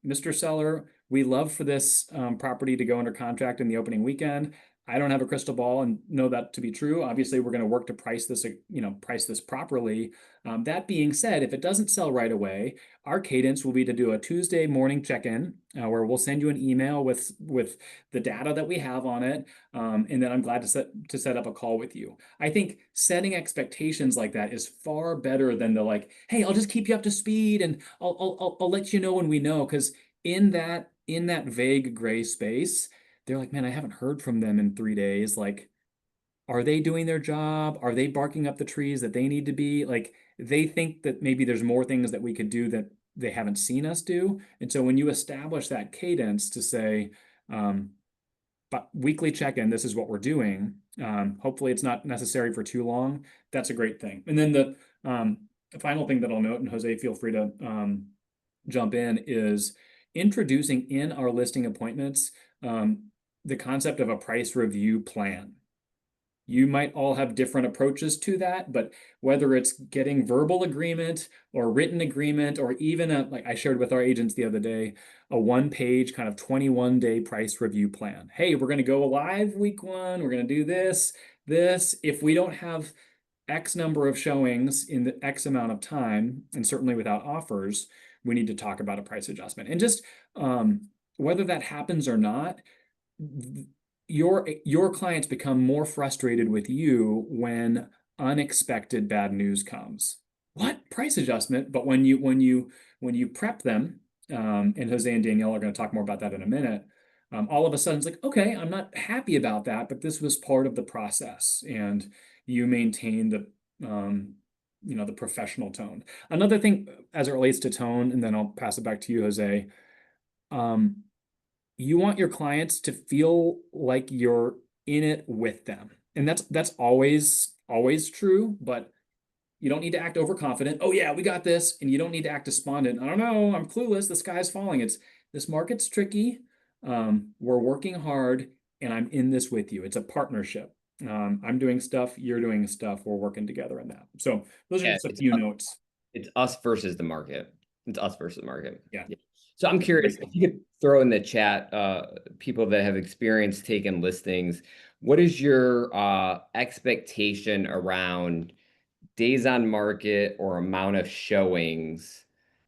Speaker 1: Mr. Seller, we love for this property to go under contract in the opening weekend. I don't have a crystal ball and know that to be true. Obviously, we're going to work to price this properly. That being said, if it doesn't sell right away, our cadence will be to do a Tuesday morning check-in where we'll send you an email with the data that we have on it, and then I'm glad to set up a call with you. I think setting expectations like that is far better than the like, hey, I'll just keep you up to speed and I'll let you know when we know, because in that vague gray space, they're like, man, I haven't heard from them in 3 days. Like, are they doing their job? Are they barking up the trees that they need to be? Like, they think that maybe there's more things that we could do that they haven't seen us do. And so when you establish that cadence to say, but weekly check-in, this is what we're doing. Hopefully it's not necessary for too long. That's a great thing. And then the final thing that I'll note, and Jose, feel free to jump in, is introducing in our listing appointments the concept of a price review plan. You might all have different approaches to that, but whether it's getting verbal agreement or written agreement, or even like I shared with our agents the other day, a 1-page kind of 21-day price review plan. Hey, we're going to go live week 1. We're going to do this. If we don't have X number of showings in the X amount of time, and certainly without offers, we need to talk about a price adjustment. And just whether that happens or not, your clients become more frustrated with you when unexpected bad news comes. What? Price adjustment? But when you prep them, and Jose and Danielle are going to talk more about that in a minute, all of a sudden it's like, okay, I'm not happy about that, but this was part of the process, and you maintain the the professional tone. Another thing as it relates to tone, and then I'll pass it back to you, Jose. You want your clients to feel like you're in it with them. And that's always true, but you don't need to act overconfident. Oh yeah, we got this. And you don't need to act despondent. I don't know, I'm clueless. The sky's falling. This market's tricky. We're working hard, and I'm in this with you. It's a partnership. I'm doing stuff, you're doing stuff, we're working together in that. So those are just a few notes.
Speaker 2: It's us versus the market. It's us versus the market.
Speaker 1: Yeah.
Speaker 2: So I'm curious if you could throw in the chat, people that have experience taking listings, what is your expectation around days on market or amount of showings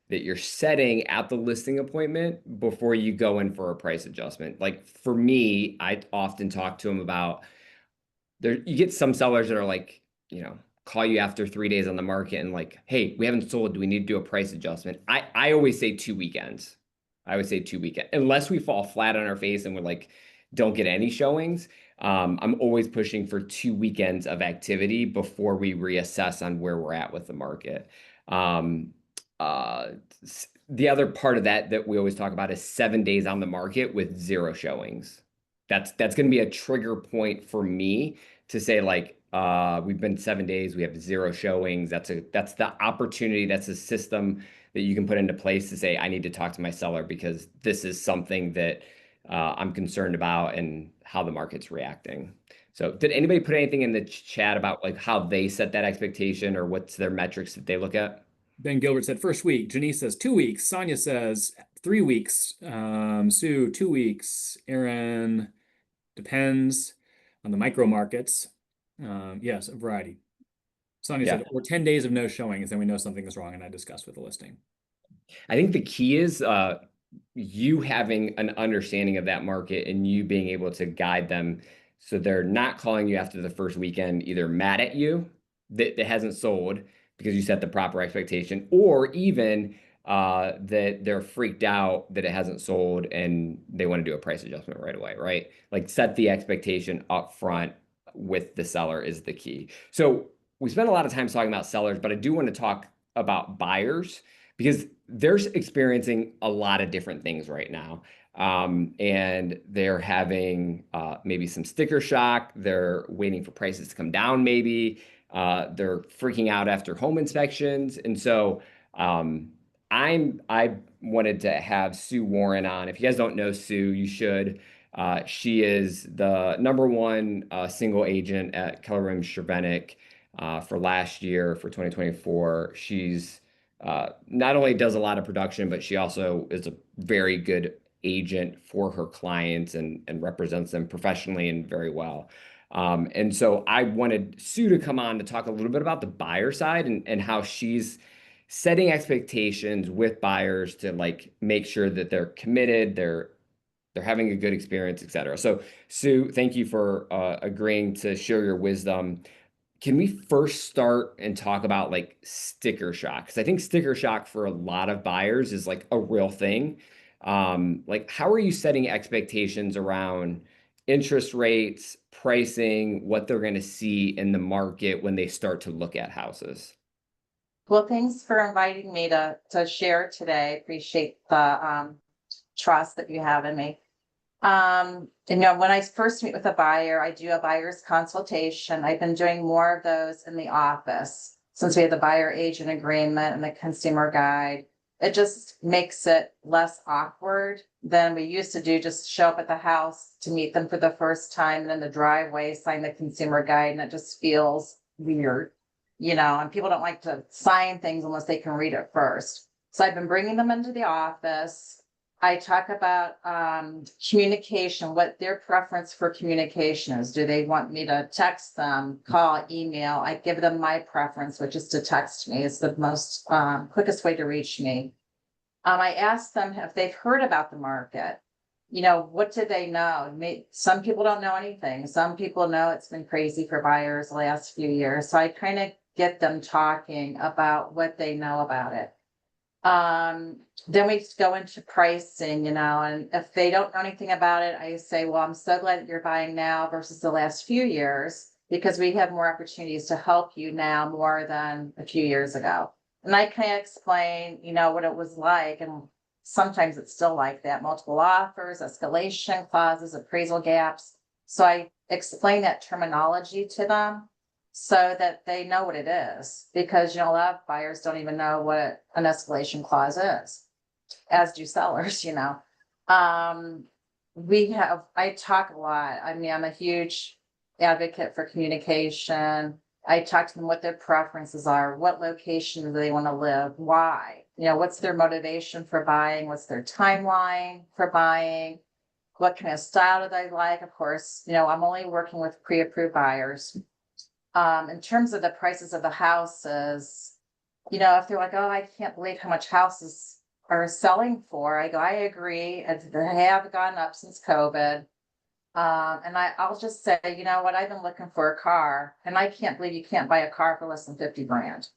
Speaker 2: that you're setting at the listing appointment before you go in for a price adjustment? Like for me, I often talk to them about you get some sellers that are like, call you after 3 days on the market and like, hey, we haven't sold. Do we need to do a price adjustment? I always say 2 weekends. I would say 2 weekends, unless we fall flat on our face and we're like, don't get any showings. I'm always pushing for 2 weekends of activity before we reassess on where we're at with the market. The other part of that we always talk about is 7 days on the market with 0 showings. That's going to be a trigger point for me to say like, we've been 7 days, we have 0 showings. That's the opportunity. That's a system that you can put into place to say, I need to talk to my seller because this is something that I'm concerned about and how the market's reacting. So did anybody put anything in the chat about like how they set that expectation or what's their metrics that they look at?
Speaker 1: Ben Gilbert said first week. Janice says 2 weeks. Sonia says 3 weeks. Sue, 2 weeks. Aaron, depends on the micro markets. Yes, a variety. Sonia said, or 10 days of no showings, then we know something is wrong, and I discussed with the listing.
Speaker 2: I think the key is you having an understanding of that market and you being able to guide them so they're not calling you after the first weekend either mad at you that hasn't sold because you set the proper expectation, or even that they're freaked out that it hasn't sold and they want to do a price adjustment right away, right? Like set the expectation up front with the seller is the key. So we spent a lot of time talking about sellers, but I do want to talk about buyers because they're experiencing a lot of different things right now. And they're having maybe some sticker shock. They're waiting for prices to come down maybe. They're freaking out after home inspections. And so I wanted to have Sue Warren on. If you guys don't know Sue, you should. She is the #1 single agent at Keller Williams Chervenic for last year, for 2024. She's not only does a lot of production, but she also is a very good agent for her clients and represents them professionally and very well. And so I wanted Sue to come on to talk a little bit about the buyer side and how she's setting expectations with buyers to like make sure that they're committed, they're having a good experience, et cetera. So Sue, thank you for agreeing to share your wisdom. Can we first start and talk about like sticker shock? Because I think sticker shock for a lot of buyers is like a real thing. Like, how are you setting expectations around interest rates, pricing, what they're going to see in the market when they start to look at houses?
Speaker 5: Well, thanks for inviting me to share today. Appreciate the trust that you have in me. When I first meet with a buyer, I do a buyer's consultation. I've been doing more of those in the office since we have the buyer agent agreement and the consumer guide. It just makes it less awkward than we used to do, just show up at the house to meet them for the first time and in the driveway, sign the consumer guide, and it just feels weird, and people don't like to sign things unless they can read it first. So I've been bringing them into the office. I talk about communication, what their preference for communication is. Do they want me to text them, call, email? I give them my preference, which is to text me. It's the most quickest way to reach me. I asked them if they've heard about the market. You know, what do they know? Some people don't know anything. Some people know it's been crazy for buyers the last few years. So I kind of get them talking about what they know about it. Then we go into pricing, you know, and if they don't know anything about it, I say, well, I'm so glad that you're buying now versus the last few years, because we have more opportunities to help you now more than a few years ago. And I can explain, you know, what it was like, and sometimes it's still like that, multiple offers, escalation clauses, appraisal gaps. So I explain that terminology to them so that they know what it is, because, you know, a lot of buyers don't even know what an escalation clause is, as do sellers, you know. I talk a lot. I mean, I'm a huge advocate for communication. I talk to them what their preferences are, what location do they want to live, why, you know, what's their motivation for buying, what's their timeline for buying, what kind of style do they like. Of course, you know, I'm only working with pre-approved buyers. In terms of the prices of the houses, you know, if they're like, oh, I can't believe how much houses are selling for, I go, I agree, they have gone up since COVID. And I'll just say, you know what, I've been looking for a car, and I can't believe you can't buy a car for less than 50 grand.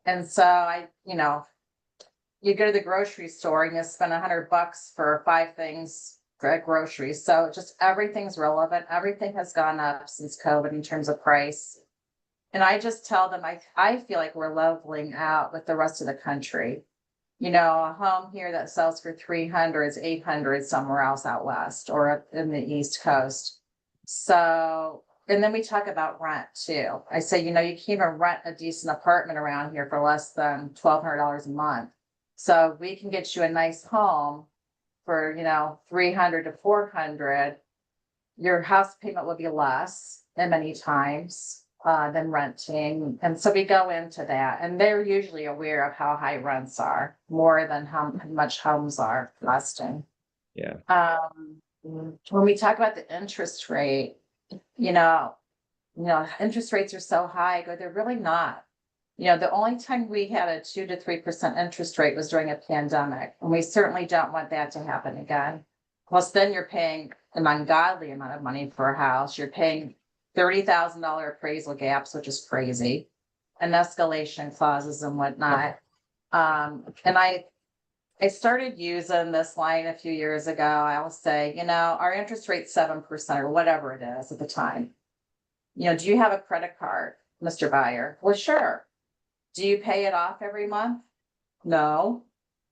Speaker 5: And so you know, you go to the grocery store and you spend $100 for 5 things for groceries. So just everything's relevant. Everything has gone up since COVID in terms of price. And I just tell them, I feel like we're leveling out with the rest of the country. You know, a home here that sells for 300 is 800 somewhere else out west or in the East Coast. So, and then we talk about rent too. I say, you know, you can't even rent a decent apartment around here for less than $1,200 a month. So we can get you a nice home for, you know, 300 to 400. Your house payment will be less than many times than renting. And so we go into that, and they're usually aware of how high rents are, more than how much homes are costing.
Speaker 2: Yeah.
Speaker 5: When we talk about the interest rate, you know, interest rates are so high. I go, they're really not. You know, the only time we had a 2 to 3% interest rate was during a pandemic, and we certainly don't want that to happen again. Plus, then you're paying an ungodly amount of money for a house. You're paying $30,000 appraisal gaps, which is crazy, and escalation clauses and whatnot. And I started using this line a few years ago. I will say, you know, our interest rate's 7% or whatever it is at the time. You know, do you have a credit card, Mr. Buyer? Well, sure. Do you pay it off every month? No.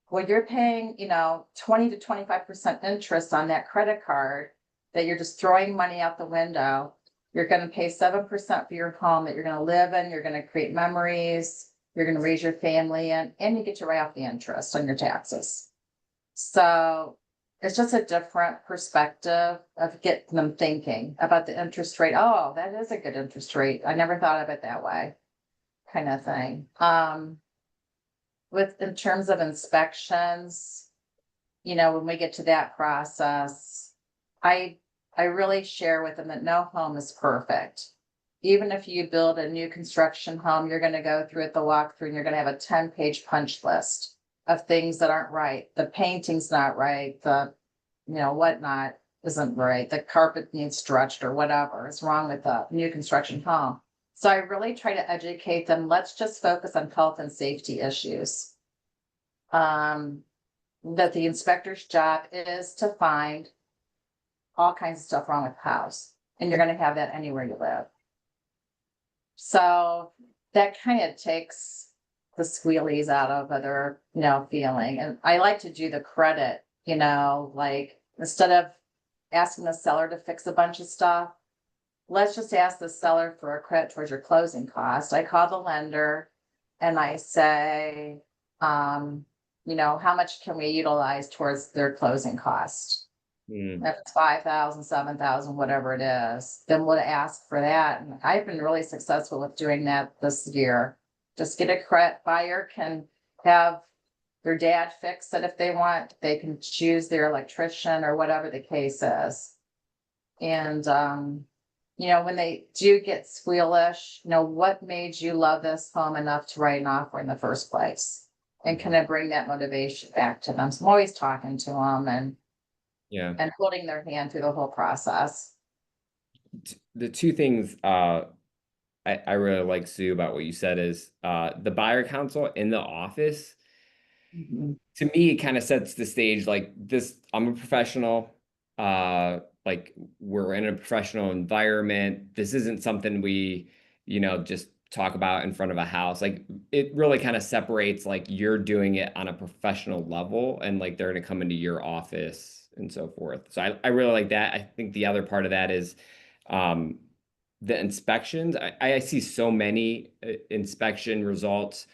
Speaker 5: Well, you're paying, you know, 20 to 25% interest on that credit card that you're just throwing money out the window. You're going to pay 7% for your home that you're going to live in. You're going to create memories. You're going to raise your family in, and you get to write off the interest on your taxes. So it's just a different perspective of getting them thinking about the interest rate. Oh, that is a good interest rate. I never thought of it that way, kind of thing. In terms of inspections, you know, when we get to that process, I really share with them that no home is perfect. Even if you build a new construction home, you're going to go through it, the walkthrough, and you're going to have a 10-page punch list of things that aren't right. The painting's not right. The, you know, whatnot isn't right. The carpet needs stretched or whatever is wrong with the new construction home. So I really try to educate them. Let's just focus on health and safety issues. That the inspector's job is to find all kinds of stuff wrong with the house, and you're going to have that anywhere you live. So that kind of takes the squealies out of other, you know, feeling. And I like to do the credit, you know, like instead of asking the seller to fix a bunch of stuff, let's just ask the seller for a credit towards your closing cost. I call the lender and I say, you know, how much can we utilize towards their closing cost? If it's 5,000, 7,000, whatever it is, then we'll ask for that. And I've been really successful with doing that this year. Just get a credit buyer can have their dad fix it if they want. They can choose their electrician or whatever the case is. And, you know, when they do get squealish, you know, what made you love this home enough to write an offer in the first place? and kind of bring that motivation back to them. So I'm always talking to them
Speaker 2: Yeah.
Speaker 5: and holding their hand through the whole process.
Speaker 2: The two things I really like, Sue, about what you said is the buyer council in the office. To me, it kind of sets the stage like this. I'm a professional. Like we're in a professional environment. This isn't something we, just talk about in front of a house. Like it really kind of separates like you're doing it on a professional level and like they're going to come into your office and so forth. So I really like that. I think the other part of that is the inspections. I see so many inspection results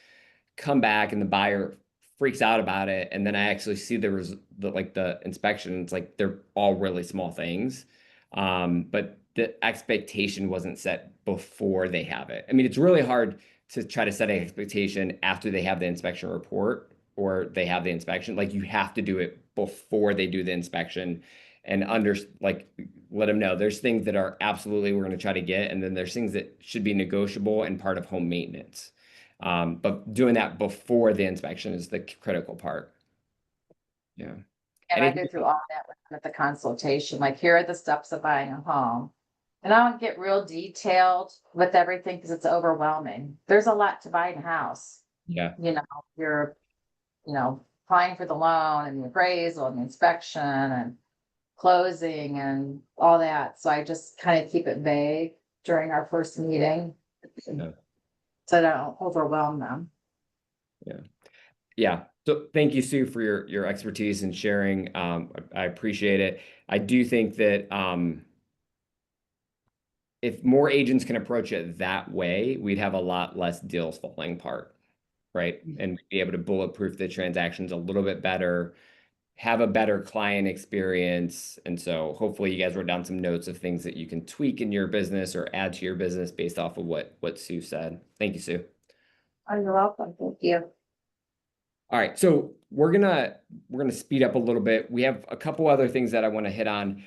Speaker 2: come back and the buyer freaks out about it, and then I actually see the inspection. It's like they're all really small things, but the expectation wasn't set before they have it. I mean, it's really hard to try to set an expectation after they have the inspection report or they have the inspection. Like you have to do it before they do the inspection and let them know there's things that are absolutely we're going to try to get, and then there's things that should be negotiable and part of home maintenance. But doing that before the inspection is the critical part. Yeah.
Speaker 5: And I go through all that with them at the consultation, like here are the steps of buying a home. And I don't get real detailed with everything because it's overwhelming. There's a lot to buy in a house.
Speaker 2: Yeah.
Speaker 5: You're, applying for the loan and the appraisal and the inspection and closing and all that. So I just kind of keep it vague during our first meeting.
Speaker 2: Yeah.
Speaker 5: So I don't overwhelm them.
Speaker 2: Yeah. Yeah. So thank you, Sue, for your expertise and sharing. I appreciate it. I do think that if more agents can approach it that way, we'd have a lot less deals falling apart, right? And we'd be able to bulletproof the transactions a little bit better, have a better client experience. And so hopefully you guys wrote down some notes of things that you can tweak in your business or add to your business based off of what Sue said. Thank you, Sue.
Speaker 5: Oh, you're welcome. Thank you.
Speaker 2: All right, so we're gonna speed up a little bit. We have a couple other things that I want to hit on.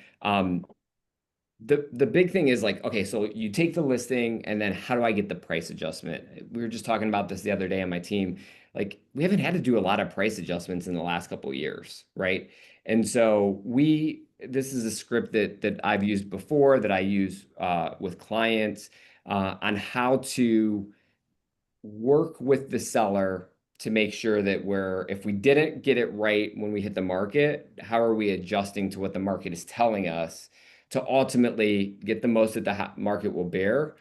Speaker 2: The big thing is like, okay, so you take the listing and then how do I get the price adjustment? We were just talking about this the other day on my team. Like we haven't had to do a lot of price adjustments in the last couple of years, right? And so this is a script that I've used before that I use with clients on how to work with the seller to make sure that if we didn't get it right when we hit the market, how are we adjusting to what the market is telling us to ultimately get the most that the market will bear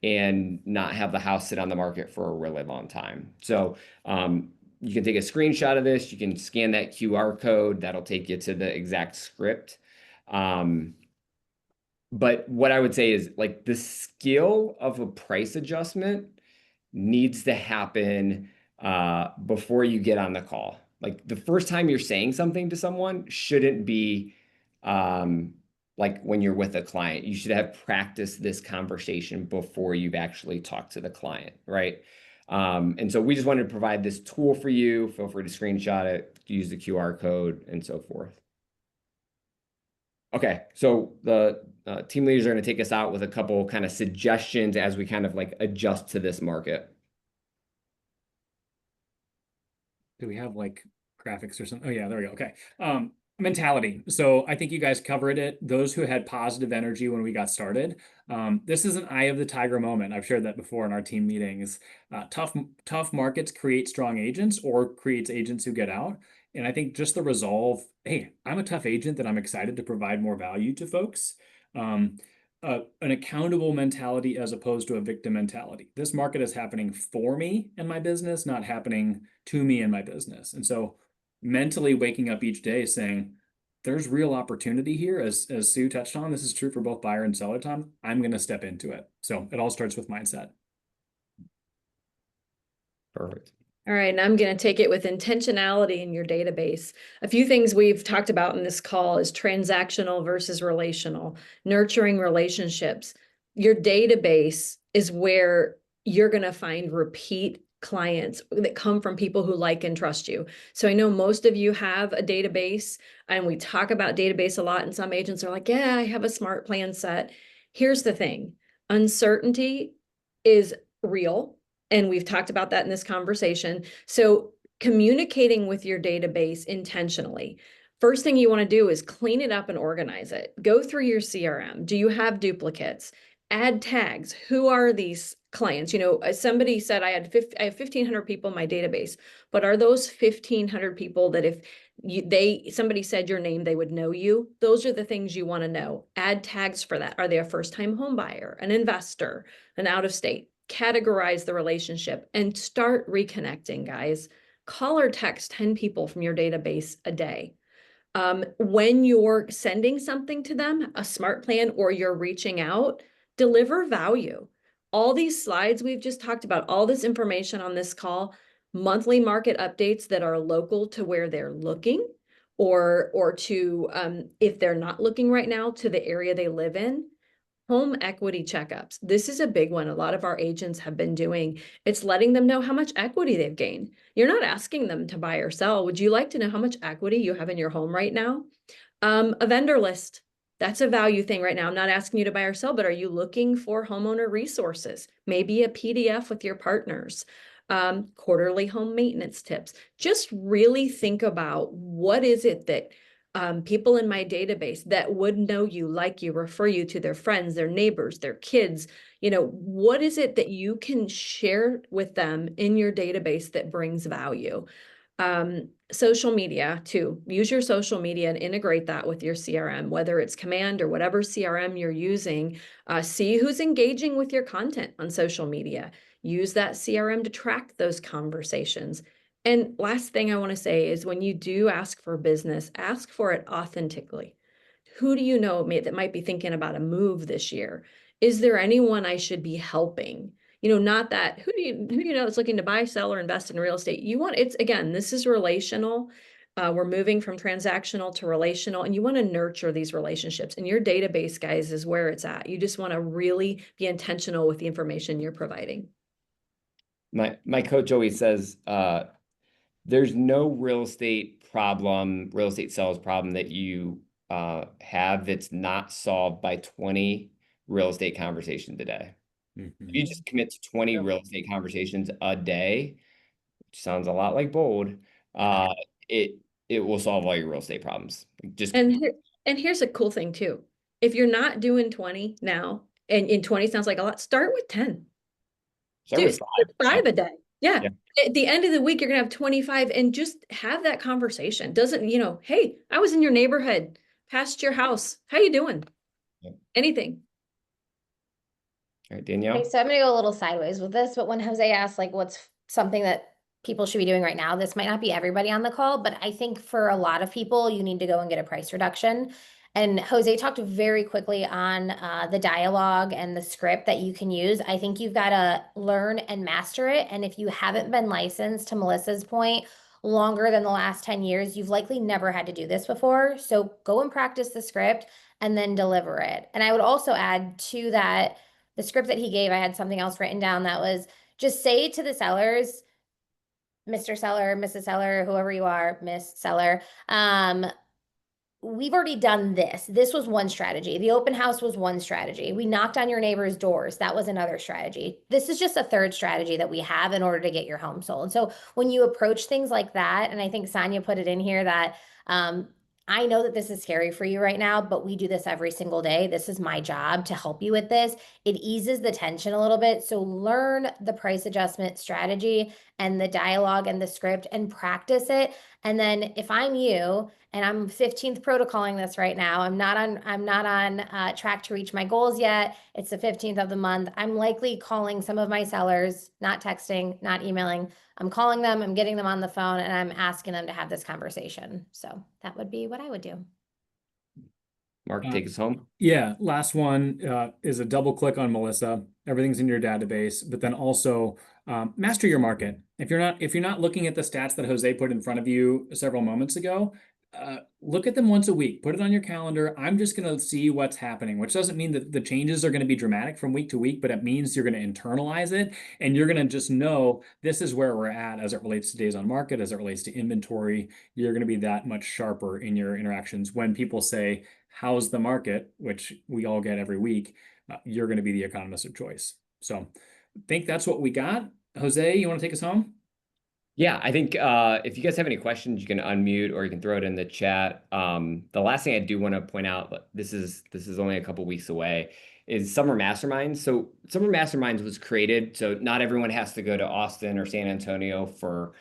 Speaker 2: and not have the house sit on the market for a really long time. So you can take a screenshot of this. You can scan that QR code. That'll take you to the exact script. But what I would say is like the skill of a price adjustment needs to happen before you get on the call. Like the first time you're saying something to someone shouldn't be like when you're with a client. You should have practiced this conversation before you've actually talked to the client, right? And so we just wanted to provide this tool for you. Feel free to screenshot it, use the QR code, and so forth. Okay, so the team leaders are going to take us out with a couple kind of suggestions as we kind of like adjust to this market.
Speaker 1: Do we have like graphics or something? Oh yeah, there we go. Okay. Mentality. So I think you guys covered it. Those who had positive energy when we got started. This is an eye of the tiger moment. I've shared that before in our team meetings. Tough markets create strong agents or creates agents who get out. And I think just the resolve, hey, I'm a tough agent that I'm excited to provide more value to folks. An accountable mentality as opposed to a victim mentality. This market is happening for me and my business, not happening to me and my business. And so mentally waking up each day saying, there's real opportunity here. As Sue touched on, this is true for both buyer and seller time. I'm going to step into it. So it all starts with mindset.
Speaker 2: Perfect.
Speaker 4: All right, and I'm going to take it with intentionality in your database. A few things we've talked about in this call is transactional versus relational, nurturing relationships. Your database is where you're going to find repeat clients that come from people who like and trust you. So I know most of you have a database, and we talk about database a lot, and some agents are like, yeah, I have a smart plan set. Here's the thing. Uncertainty is real. And we've talked about that in this conversation. So communicating with your database intentionally. First thing you want to do is clean it up and organize it. Go through your CRM. Do you have duplicates? Add tags. Who are these clients? You know, somebody said I have 1,500 people in my database, but are those 1,500 people that if somebody said your name, they would know you? Those are the things you want to know. Add tags for that. Are they a first-time home buyer, an investor, an out of state? Categorize the relationship and start reconnecting, guys. Call or text 10 people from your database a day. When you're sending something to them, a smart plan, or you're reaching out, deliver value. All these slides we've just talked about, all this information on this call, monthly market updates that are local to where they're looking, or to, if they're not looking right now, to the area they live in. Home equity checkups. This is a big one a lot of our agents have been doing. It's letting them know how much equity they've gained. You're not asking them to buy or sell. Would you like to know how much equity you have in your home right now? A vendor list. That's a value thing right now. I'm not asking you to buy or sell, but are you looking for homeowner resources? Maybe a PDF with your partners. Quarterly home maintenance tips. Just really think about what is it that people in my database that would know you, like you, refer you to their friends, their neighbors, their kids. You know, what is it that you can share with them in your database that brings value? Social media too. Use your social media and integrate that with your CRM, whether it's Command or whatever CRM you're using. See who's engaging with your content on social media. Use that CRM to track those conversations. And last thing I want to say is when you do ask for business, ask for it authentically. Who do you know that might be thinking about a move this year? Is there anyone I should be helping? You know, not that who do you know is looking to buy, sell, or invest in real estate? You want it's again, this is relational. We're moving from transactional to relational, and you want to nurture these relationships. And your database, guys, is where it's at. You just want to really be intentional with the information you're providing.
Speaker 2: My coach always says, there's no real estate sales problem that you have that's not solved by 20 real estate conversations a day.
Speaker 1: Mm-hmm.
Speaker 2: If you just commit to 20 real estate conversations a day, which sounds a lot like bold, it will solve all your real estate problems.
Speaker 4: And here's a cool thing too. If you're not doing 20 now, and in 20 sounds like a lot, start with 10.
Speaker 2: Start with
Speaker 4: 5 a day. Yeah. At the end of the week, you're gonna have 25 and just have that conversation. Doesn't, you know, hey, I was in your neighborhood, past your house. How you doing?
Speaker 2: Yeah.
Speaker 4: Anything.
Speaker 2: All right, Danielle.
Speaker 3: Okay, so I'm gonna go a little sideways with this, but when Jose asked like what's something that people should be doing right now, this might not be everybody on the call, but I think for a lot of people, you need to go and get a price reduction. And Jose talked very quickly on the dialogue and the script that you can use. I think you've got to learn and master it. And if you haven't been licensed, to Melissa's point, longer than the last 10 years, you've likely never had to do this before. So go and practice the script and then deliver it. And I would also add to that, the script that he gave, I had something else written down that was just say to the sellers, Mr. Seller, Mrs. Seller, whoever you are, Miss Seller, we've already done this. This was one strategy. The open house was one strategy. We knocked on your neighbor's doors. That was another strategy. This is just a third strategy that we have in order to get your home sold. So when you approach things like that, and I think Sonia put it in here that I know that this is scary for you right now, but we do this every single day. This is my job to help you with this. It eases the tension a little bit. So learn the price adjustment strategy and the dialogue and the script and practice it. And then if I'm you and I'm 15th protocoling this right now, I'm not on track to reach my goals yet. It's the 15th of the month. I'm likely calling some of my sellers, not texting, not emailing. I'm calling them, I'm getting them on the phone, and I'm asking them to have this conversation. So that would be what I would do.
Speaker 2: Mark, take us home.
Speaker 1: Yeah, last one is a double click on Melissa. Everything's in your database, but then also master your market. If you're not looking at the stats that Jose put in front of you several moments ago, look at them once a week. Put it on your calendar. I'm just going to see what's happening, which doesn't mean that the changes are going to be dramatic from week to week, but it means you're going to internalize it and you're going to just know this is where we're at as it relates to days on market, as it relates to inventory. You're going to be that much sharper in your interactions. When people say, how's the market, which we all get every week, you're going to be the economist of choice. So I think that's what we got. Jose, you want to take us home?
Speaker 2: Yeah, I think if you guys have any questions, you can unmute or you can throw it in the chat. The last thing I do want to point out, but this is only a couple weeks away, is Summer Masterminds. So Summer Masterminds was created so not everyone has to go to Austin or San Antonio for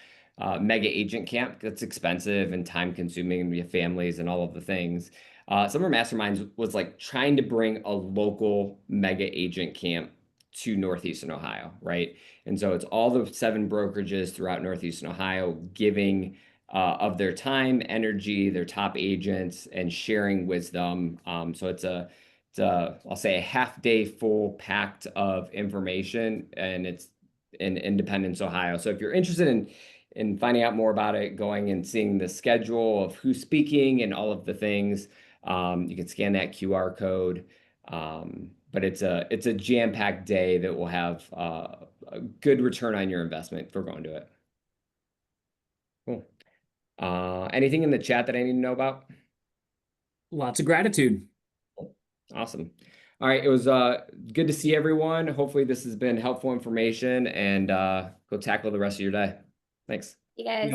Speaker 2: mega agent camp. That's expensive and time consuming, and we have families and all of the things. Summer Masterminds was like trying to bring a local mega agent camp to Northeastern Ohio, right? And so it's all the 7 brokerages throughout Northeastern Ohio giving of their time, energy, their top agents, and sharing wisdom. So it's I'll say a half day full packed of information, and it's in Independence, Ohio. So if you're interested in finding out more about it, going and seeing the schedule of who's speaking and all of the things, you can scan that QR code. But it's a jam-packed day that will have a good return on your investment for going to it. Cool. Anything in the chat that I need to know about?
Speaker 1: Lots of gratitude.
Speaker 2: Awesome. All right, it was good to see everyone. Hopefully this has been helpful information, and go tackle the rest of your day. Thanks.
Speaker 3: You guys.